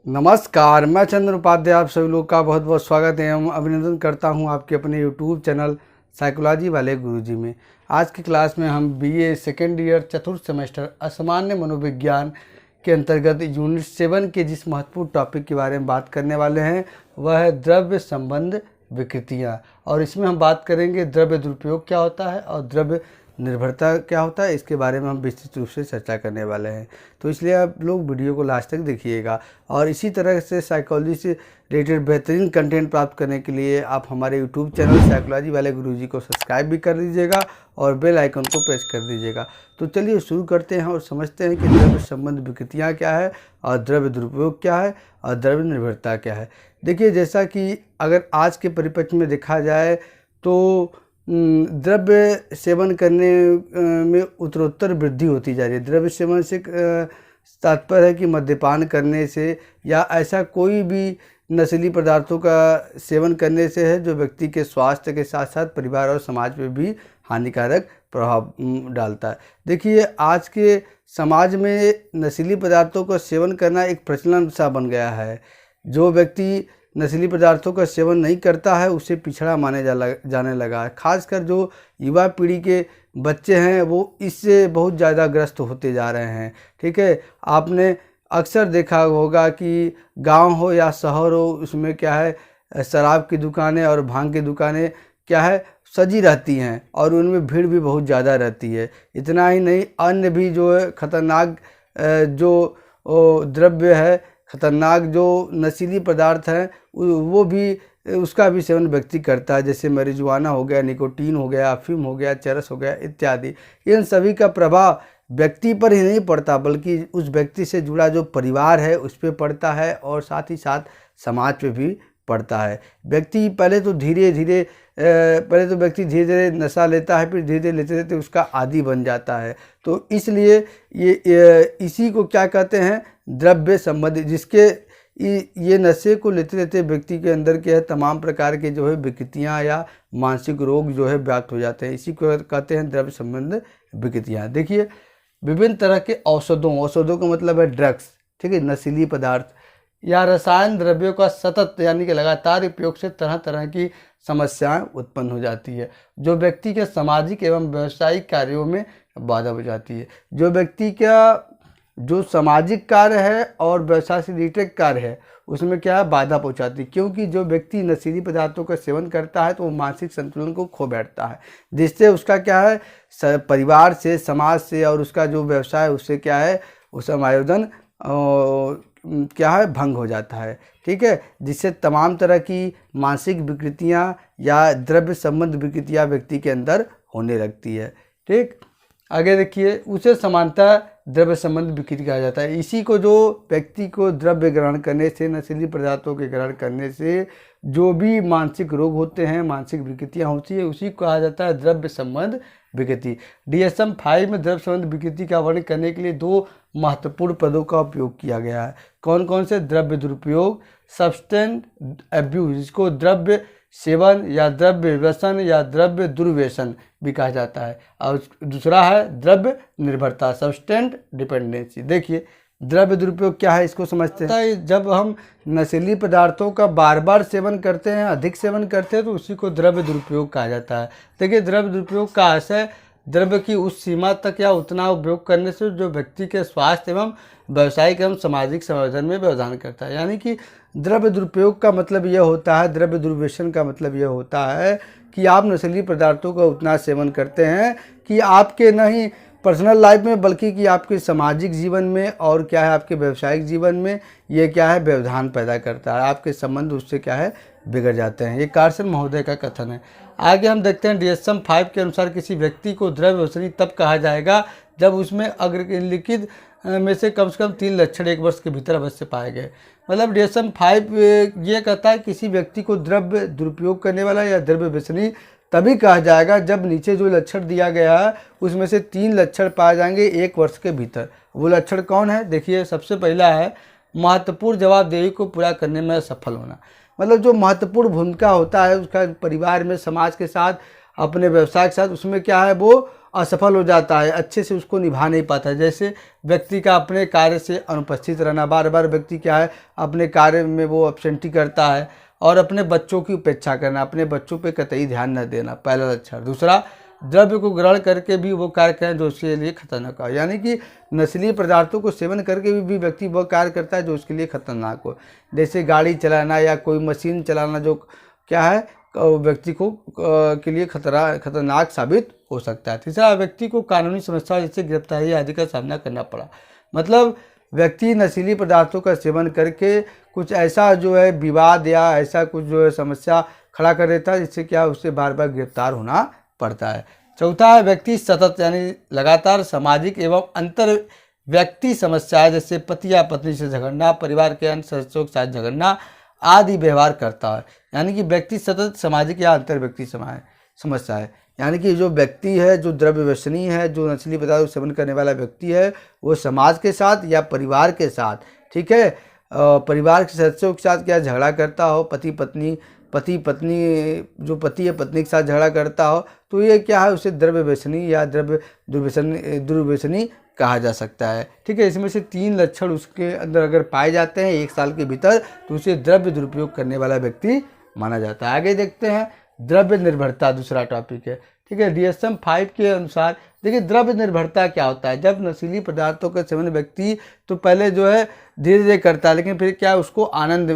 नमस्कार, मैं चंद्र उपाध्याय आप सभी लोग का बहुत बहुत स्वागत है एवं अभिनंदन करता हूं आपके अपने यूट्यूब चैनल साइकोलॉजी वाले गुरुजी में। आज की क्लास में हम बीए सेकेंड ईयर चतुर्थ सेमेस्टर असामान्य मनोविज्ञान के अंतर्गत यूनिट 7 के जिस महत्वपूर्ण टॉपिक के बारे में बात करने वाले हैं वह है द्रव्य संबंध विकृतियाँ। और इसमें हम बात करेंगे द्रव्य दुरुपयोग क्या होता है और द्रव्य निर्भरता क्या होता है, इसके बारे में हम विस्तृत रूप से चर्चा करने वाले हैं। तो इसलिए आप लोग वीडियो को लास्ट तक देखिएगा। और इसी तरह से साइकोलॉजी से रिलेटेड बेहतरीन कंटेंट प्राप्त करने के लिए आप हमारे यूट्यूब चैनल साइकोलॉजी वाले गुरुजी को सब्सक्राइब भी कर दीजिएगा और बेल आइकन को प्रेस कर दीजिएगा। तो चलिए शुरू करते हैं और समझते हैं कि द्रव्य संबंध विकृतियाँ क्या है और द्रव्य दुरुपयोग क्या है और द्रव्य निर्भरता क्या है। देखिए, जैसा कि अगर आज के परिप्रेक्ष्य में देखा जाए तो द्रव्य सेवन करने में उत्तरोत्तर वृद्धि होती जा रही है। द्रव्य सेवन से तात्पर्य है कि मद्यपान करने से या ऐसा कोई भी नशीली पदार्थों का सेवन करने से है जो व्यक्ति के स्वास्थ्य के साथ साथ परिवार और समाज पे भी हानिकारक प्रभाव डालता है। देखिए, आज के समाज में नशीली पदार्थों का सेवन करना एक प्रचलन सा बन गया है। जो व्यक्ति नशीली पदार्थों का सेवन नहीं करता है उसे पिछड़ा माने जाने लगा है। खासकर जो युवा पीढ़ी के बच्चे हैं वो इससे बहुत ज़्यादा ग्रस्त होते जा रहे हैं। ठीक है, आपने अक्सर देखा होगा कि गांव हो या शहर हो, उसमें क्या है शराब की दुकानें और भांग की दुकानें क्या है सजी रहती हैं और उनमें भीड़ भी बहुत ज़्यादा रहती है। इतना ही नहीं, अन्य भी जो है खतरनाक जो द्रव्य है, खतरनाक जो नशीली पदार्थ हैं वो भी उसका भी सेवन व्यक्ति करता है। जैसे मैरिजुआना हो गया, निकोटीन हो गया, अफीम हो गया, चरस हो गया इत्यादि। इन सभी का प्रभाव व्यक्ति पर ही नहीं पड़ता बल्कि उस व्यक्ति से जुड़ा जो परिवार है उस पर पड़ता है और साथ ही साथ समाज पे भी पड़ता है। व्यक्ति पहले तो धीरे धीरे नशा लेता है, फिर धीरे धीरे लेते लेते उसका आदी बन जाता है। तो इसलिए इसी को क्या कहते हैं द्रव्य संबंधी, जिसके ये नशे को लेते लेते व्यक्ति के अंदर के है तमाम प्रकार के जो है विकृतियाँ या मानसिक रोग जो है व्याप्त हो जाते हैं। इसी को कहते हैं द्रव्य संबंध विकृतियाँ। देखिए, विभिन्न तरह के औषधों का मतलब है ड्रग्स, ठीक है, नशीली पदार्थ या रसायन द्रव्यों का सतत यानी कि लगातार उपयोग से तरह तरह की समस्याएं उत्पन्न हो जाती है जो व्यक्ति के सामाजिक एवं व्यावसायिक कार्यों में बाधा हो जाती है। जो व्यक्ति का जो सामाजिक कार्य है और व्यवसाय से रिलेटेड कार्य है उसमें क्या है बाधा पहुंचाती है, क्योंकि जो व्यक्ति नशीली पदार्थों का सेवन करता है तो वो मानसिक संतुलन को खो बैठता है, जिससे उसका क्या है परिवार से, समाज से और उसका जो व्यवसाय उससे क्या है उस समायोजन क्या है भंग हो जाता है। ठीक है, जिससे तमाम तरह की मानसिक विकृतियाँ या द्रव्य संबंध विकृतियाँ व्यक्ति के अंदर होने लगती है। ठीक, आगे देखिए, उसे समानता द्रव्य संबंध विकृति कहा जाता है। इसी को जो व्यक्ति को द्रव्य ग्रहण करने से, नशीली पदार्थों के ग्रहण करने से जो भी मानसिक रोग होते हैं, मानसिक विकृतियाँ होती है, उसी को कहा जाता है द्रव्य संबंध विकृति। DSM-5 में द्रव्य संबंध विकृति का वर्णन करने के लिए 2 महत्वपूर्ण पदों का उपयोग किया गया है। कौन कौन से? द्रव्य दुरुपयोग, सब्सटेंस एब्यूज, जिसको द्रव्य सेवन या द्रव्य व्यसन या द्रव्य दुर्व्यसन भी कहा जाता है, और दूसरा है द्रव्य निर्भरता, सब्सटेंस डिपेंडेंसी। देखिए, द्रव्य दुरुपयोग क्या है इसको समझते हैं। जब हम नशीली पदार्थों का बार बार सेवन करते हैं, अधिक सेवन करते हैं, तो उसी को द्रव्य दुरुपयोग कहा जाता है। देखिए, द्रव्य दुरुपयोग का आशय द्रव्य की उस सीमा तक या उतना उपयोग करने से जो व्यक्ति के स्वास्थ्य एवं व्यावसायिक एवं सामाजिक संवर्धन में व्यवधान करता है। यानी कि द्रव्य दुरुपयोग का मतलब यह होता है, द्रव्य दुर्व्यसन का मतलब यह होता है कि आप नशीली पदार्थों का उतना सेवन करते हैं कि आपके नहीं पर्सनल लाइफ में बल्कि कि आपके सामाजिक जीवन में और क्या है आपके व्यावसायिक जीवन में ये क्या है व्यवधान पैदा करता है। आपके संबंध उससे क्या है बिगड़ जाते हैं। ये कार्सन महोदय का कथन है। आगे हम देखते हैं DSM-5 के अनुसार किसी व्यक्ति को द्रव्य व्यसनी तब कहा जाएगा जब उसमें अग्रलिखित में से कम 3 लक्षण 1 वर्ष के भीतर अवश्य पाए गए। मतलब DSM-5 ये कहता है किसी व्यक्ति को द्रव्य दुरुपयोग करने वाला या द्रव्य व्यसनी तभी कहा जाएगा जब नीचे जो लक्षण दिया गया है उसमें से 3 लक्षण पाए जाएंगे 1 वर्ष के भीतर। वो लक्षण कौन है? देखिए, सबसे पहला है महत्वपूर्ण जवाबदेही को पूरा करने में सफल होना। मतलब जो महत्वपूर्ण भूमिका होता है उसका परिवार में, समाज के साथ, अपने व्यवसाय के साथ, उसमें क्या है वो असफल हो जाता है, अच्छे से उसको निभा नहीं पाता है। जैसे व्यक्ति का अपने कार्य से अनुपस्थित रहना, बार बार व्यक्ति क्या है अपने कार्य में वो एब्सेंटी करता है, और अपने बच्चों की उपेक्षा करना, अपने बच्चों पे कतई ध्यान न देना, पहला लक्षण। दूसरा, द्रव्य को ग्रहण करके भी वो कार्य करें जो उसके लिए खतरनाक हो, यानी कि नशीली पदार्थों को सेवन करके भी व्यक्ति वो कार्य करता है जो उसके लिए खतरनाक हो। जैसे गाड़ी चलाना या कोई मशीन चलाना, जो क्या है व्यक्ति को के लिए खतरनाक साबित हो सकता है। तीसरा, व्यक्ति को कानूनी समस्या जैसे गिरफ्तारी आदि का सामना करना पड़ा। मतलब व्यक्ति नशीली पदार्थों का सेवन करके कुछ ऐसा जो है विवाद या ऐसा कुछ जो है समस्या खड़ा कर देता है जिससे क्या उससे बार बार गिरफ्तार होना पड़ता है। चौथा है, व्यक्ति सतत यानी लगातार सामाजिक एवं अंतर व्यक्ति समस्याएं जैसे पति या पत्नी से झगड़ना, परिवार के अन्य सदस्यों के साथ झगड़ना आदि व्यवहार करता है। यानी कि व्यक्ति सतत सामाजिक या अंतर व्यक्ति समस्या है, यानी कि जो व्यक्ति है, जो द्रव्य व्यसनी है, जो नशीली पदार्थ सेवन करने वाला व्यक्ति है, वो समाज के साथ या परिवार के साथ, ठीक है, परिवार के सदस्यों के साथ क्या झगड़ा करता हो, पति पत्नी जो पति है पत्नी के साथ झगड़ा करता हो, तो ये क्या है उसे द्रव्य व्यसनी या द्रव्य दुर्व्यसनी कहा जा सकता है। ठीक है, इसमें से 3 लक्षण उसके अंदर अगर पाए जाते हैं 1 साल के भीतर तो उसे द्रव्य दुरुपयोग करने वाला व्यक्ति माना जाता है। आगे देखते हैं द्रव्य निर्भरता, दूसरा टॉपिक है। ठीक है, DSM-5 के अनुसार देखिए द्रव्य निर्भरता क्या होता है। जब नशीली पदार्थों का सेवन व्यक्ति तो पहले जो है धीरे धीरे करता है, लेकिन फिर क्या उसको आनंद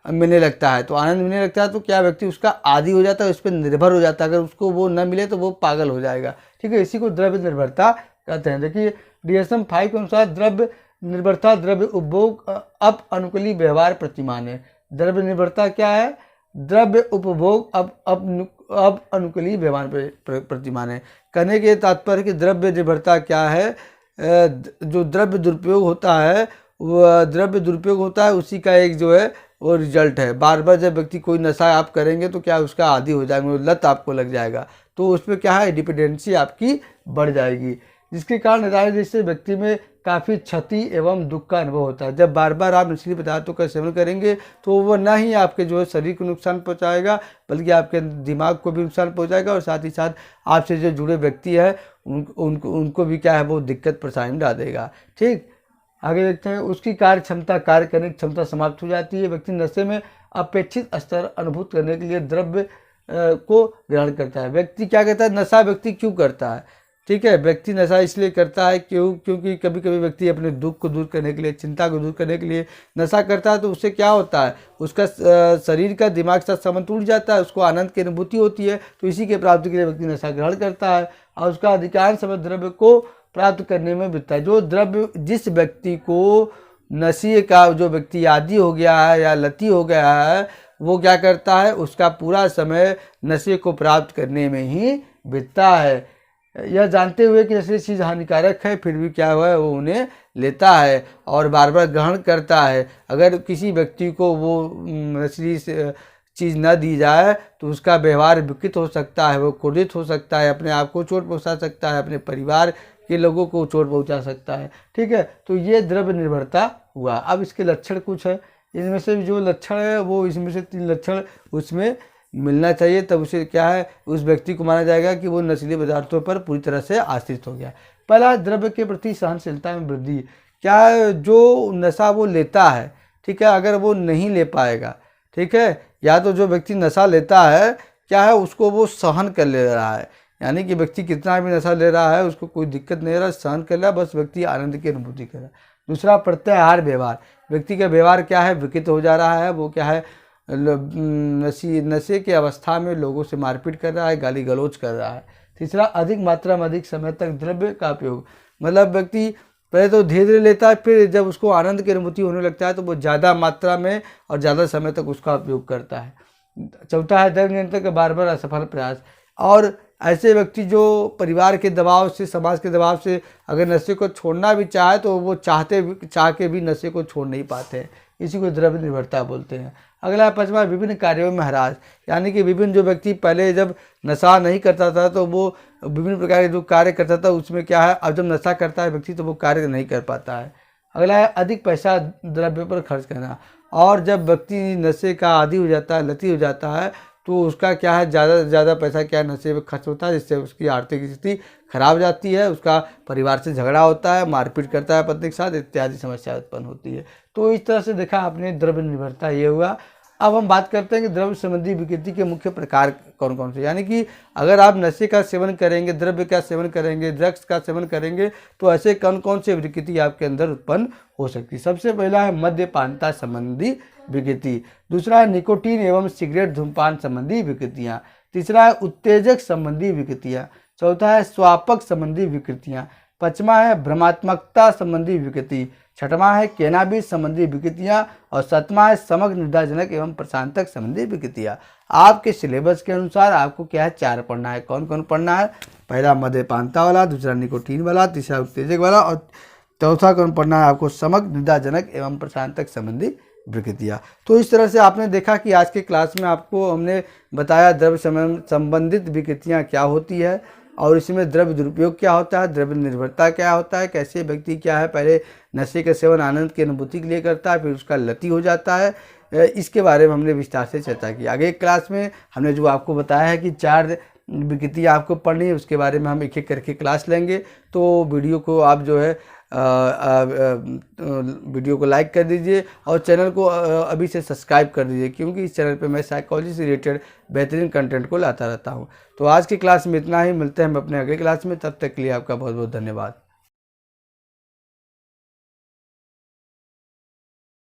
मिलने लगता है, तो आनंद मिलने लगता है तो क्या व्यक्ति उसका आदी हो जाता है, उस पर निर्भर हो जाता है। अगर उसको वो न मिले तो वो पागल हो जाएगा। ठीक है, इसी को द्रव्य निर्भरता कहते हैं। देखिए DSM-5 के अनुसार द्रव्य निर्भरता द्रव्य उपभोग अप अनुकूली व्यवहार प्रतिमान है। द्रव्य निर्भरता क्या है? द्रव्य उपभोग अब अनुकूली व्यवहार प्रतिमान है। कहने के तात्पर्य कि द्रव्य निर्भरता क्या है, जो द्रव्य दुरुपयोग होता है वह द्रव्य दुरुपयोग होता है उसी का एक जो है वो रिजल्ट है। बार बार जब व्यक्ति कोई नशा आप करेंगे तो क्या उसका आदी हो जाएगा, लत आपको लग जाएगा, तो उसमें क्या है डिपेंडेंसी आपकी बढ़ जाएगी, जिसके कारण जैसे व्यक्ति में काफ़ी क्षति एवं दुख का अनुभव होता है। जब बार बार आप नशीली पदार्थों का सेवन करेंगे तो वह न ही आपके जो है शरीर को नुकसान पहुंचाएगा बल्कि आपके दिमाग को भी नुकसान पहुंचाएगा, और साथ ही साथ आपसे जो जुड़े व्यक्ति है उनको भी क्या है वो दिक्कत परेशानी डाल देगा। ठीक, आगे देखते हैं उसकी कार्य करने की क्षमता समाप्त हो जाती है। व्यक्ति नशे में अपेक्षित स्तर अनुभूत करने के लिए द्रव्य को ग्रहण करता है। व्यक्ति क्या कहता है, नशा व्यक्ति क्यों करता है? ठीक है, व्यक्ति नशा इसलिए करता है क्योंकि कभी कभी व्यक्ति अपने दुख को दूर करने के लिए, चिंता को दूर करने के लिए नशा करता है, तो उससे क्या होता है उसका शरीर का दिमाग के साथ संबंध टूट जाता है, उसको आनंद की अनुभूति होती है, तो इसी के प्राप्ति के लिए व्यक्ति नशा ग्रहण करता है और उसका अधिकांश समय द्रव्य को प्राप्त करने में बीतता है। जो द्रव्य जिस व्यक्ति को नशे का जो व्यक्ति आदी हो गया है या लती हो गया है वो क्या करता है, उसका पूरा समय नशे को प्राप्त करने में ही बीतता है। यह जानते हुए कि नशे चीज़ हानिकारक है फिर भी क्या हुआ है वो उन्हें लेता है और बार बार ग्रहण करता है। अगर किसी व्यक्ति को वो नशीली चीज़ न दी जाए तो उसका व्यवहार विकृत हो सकता है, वो क्रोधित हो सकता है, अपने आप को चोट पहुंचा सकता है, अपने परिवार के लोगों को चोट पहुंचा सकता है। ठीक है, तो ये द्रव्य निर्भरता हुआ। अब इसके लक्षण कुछ है, इनमें से जो लक्षण है वो इसमें से 3 लक्षण उसमें मिलना चाहिए, तब उसे क्या है उस व्यक्ति को माना जाएगा कि वो नशीले पदार्थों पर पूरी तरह से आश्रित हो गया। पहला, द्रव्य के प्रति सहनशीलता में वृद्धि। क्या जो नशा वो लेता है, ठीक है, अगर वो नहीं ले पाएगा, ठीक है, या तो जो व्यक्ति नशा लेता है क्या है उसको वो सहन कर ले रहा है, यानी कि व्यक्ति कितना भी नशा ले रहा है उसको कोई दिक्कत नहीं रहा, सहन कर रहा है, बस व्यक्ति आनंद की अनुभूति कर रहा है। दूसरा, प्रत्याहार व्यवहार। व्यक्ति का व्यवहार क्या है विकृत हो जा रहा है, वो क्या है नशे के अवस्था में लोगों से मारपीट कर रहा है, गाली गलौज कर रहा है। तीसरा, अधिक मात्रा में अधिक समय तक द्रव्य का उपयोग। मतलब व्यक्ति पहले तो धीरे धीरे लेता है, फिर जब उसको आनंद की अनुभूति होने लगता है तो वो ज़्यादा मात्रा में और ज़्यादा समय तक उसका उपयोग करता है। चौथा है द्रव्य नियंत्रण का बार बार असफल प्रयास। और ऐसे व्यक्ति जो परिवार के दबाव से, समाज के दबाव से अगर नशे को छोड़ना भी चाहे तो वो चाह के भी नशे को छोड़ नहीं पाते हैं, इसी को द्रव्य निर्भरता बोलते हैं। अगला 5वां, विभिन्न कार्यों में हरास। यानी कि विभिन्न जो व्यक्ति पहले जब नशा नहीं करता था तो वो विभिन्न प्रकार के जो कार्य करता था उसमें क्या है, अब जब नशा करता है व्यक्ति तो वो कार्य नहीं कर पाता है। अगला है अधिक पैसा द्रव्य पर खर्च करना। और जब व्यक्ति नशे का आदी हो जाता है, लती हो जाता है, तो उसका क्या है, ज़्यादा से ज़्यादा पैसा क्या है नशे में खर्च होता है, जिससे उसकी आर्थिक स्थिति खराब जाती है, उसका परिवार से झगड़ा होता है, मारपीट करता है पत्नी के साथ, इत्यादि समस्या उत्पन्न होती है। तो इस तरह से देखा आपने द्रव्य निर्भरता ये हुआ। अब हम बात करते हैं कि द्रव्य संबंधी विकृति के मुख्य प्रकार कौन कौन से, यानी कि अगर आप नशे का सेवन करेंगे, द्रव्य का सेवन करेंगे, ड्रग्स का सेवन करेंगे, तो ऐसे कौन कौन से विकृति आपके अंदर उत्पन्न हो सकती है। सबसे पहला है मद्यपानता संबंधी विकृति, दूसरा है निकोटीन एवं सिगरेट धूमपान संबंधी विकृतियाँ, तीसरा है उत्तेजक संबंधी विकृतियाँ, चौथा है स्वापक संबंधी विकृतियाँ, पांचवा है भ्रमात्मकता संबंधी विकृति, छठवां है कैनाबिस संबंधी विकृतियां और सातवां है समग्र निद्राजनक एवं प्रशांतक संबंधी विकृतियां। आपके सिलेबस के अनुसार आपको क्या है, 4 पढ़ना है। कौन कौन पढ़ना है? पहला मद्यपानता वाला, दूसरा निकोटीन वाला, तीसरा उत्तेजक वाला और चौथा कौन पढ़ना है आपको, समग्र निद्राजनक एवं प्रशांतक संबंधी विकृतियाँ। तो इस तरह से आपने देखा कि आज के क्लास में आपको हमने बताया द्रव्य संबंधित विकृतियाँ क्या होती है और इसमें द्रव्य दुरुपयोग क्या होता है, द्रव्य निर्भरता क्या होता है, कैसे व्यक्ति क्या है पहले नशे के सेवन आनंद की अनुभूति के लिए करता है, फिर उसका लती हो जाता है। इसके बारे में हमने विस्तार से चर्चा की। आगे क्लास में हमने जो आपको बताया है कि 4 विकृतियाँ आपको पढ़नी है, उसके बारे में हम एक एक करके क्लास लेंगे। तो वीडियो को आप जो है वीडियो को लाइक कर दीजिए और चैनल को अभी से सब्सक्राइब कर दीजिए, क्योंकि इस चैनल पे मैं साइकोलॉजी से रिलेटेड बेहतरीन कंटेंट को लाता रहता हूँ। तो आज की क्लास में इतना ही, मिलते हैं हम अपने अगले क्लास में, तब तक के लिए आपका बहुत बहुत धन्यवाद।